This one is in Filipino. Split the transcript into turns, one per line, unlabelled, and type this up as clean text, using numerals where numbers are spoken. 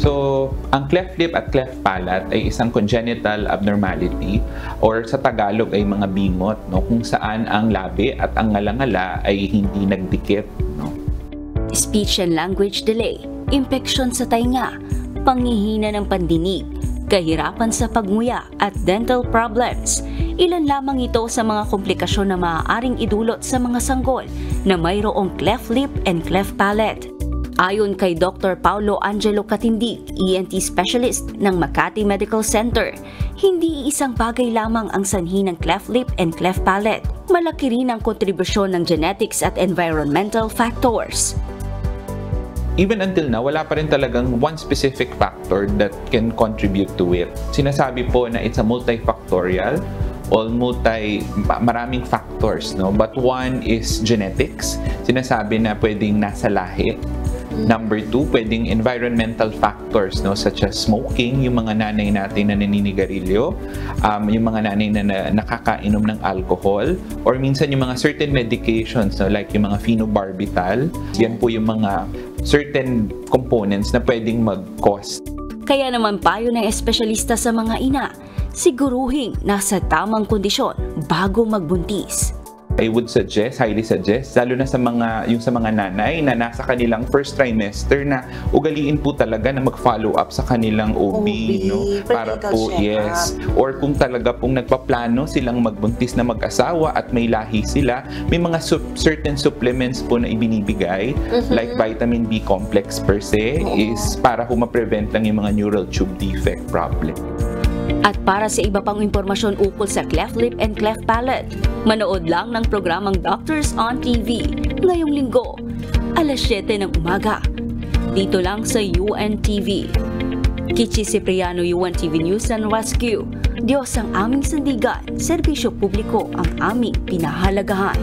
So, ang cleft lip at cleft palate ay isang congenital abnormality or sa Tagalog ay mga bingot, no, kung saan ang labi at ang ngalangala ay hindi nagdikit. No?
Speech and language delay, impeksyon sa tainga, panghihina ng pandinig, kahirapan sa pagnguya at dental problems. Ilan lamang ito sa mga komplikasyon na maaaring idulot sa mga sanggol na mayroong cleft lip and cleft palate. Ayon kay Dr. Paulo Angelo Katindig, ENT specialist ng Makati Medical Center, hindi isang bagay lamang ang sanhi ng cleft lip and cleft palate. Malaki rin ang kontribusyon ng genetics at environmental factors.
Even until now, wala pa rin talagang one specific factor that can contribute to it. Sinasabi po na it's a multifactorial or maraming factors, no? But one is genetics. Sinasabi na pwedeng nasa lahi. Number 2, pwedeng environmental factors, no, such as smoking, yung mga nanay natin na naninigarilyo, yung mga nanay na nakakainom ng alcohol, or minsan yung mga certain medications, no, like yung mga phenobarbital. Yan po yung mga certain components na pwedeng mag-cause.
Kaya naman payo ng espesyalista sa mga ina, siguruhing nasa tamang kondisyon bago magbuntis.
I would suggest, highly suggest, lalo na sa mga nanay na nasa kanilang first trimester na ugaliin po talaga na mag-follow up sa kanilang OB, no? Para po, yes. Or kung talaga pong nagpaplano silang magbuntis na mag-asawa at may lahi sila, may mga certain supplements po na ibinibigay, like vitamin B complex per se, is para ma-prevent lang yung mga neural tube defect problem.
At para sa iba pang impormasyon ukol sa cleft lip and cleft palate, manood lang ng programang Doctors on TV ngayong linggo, alas 7 ng umaga. Dito lang sa UNTV. Kichi Cipriano, UNTV News and Rescue. Diyos ang aming sandigan, serbisyo publiko ang aming pinahalagahan.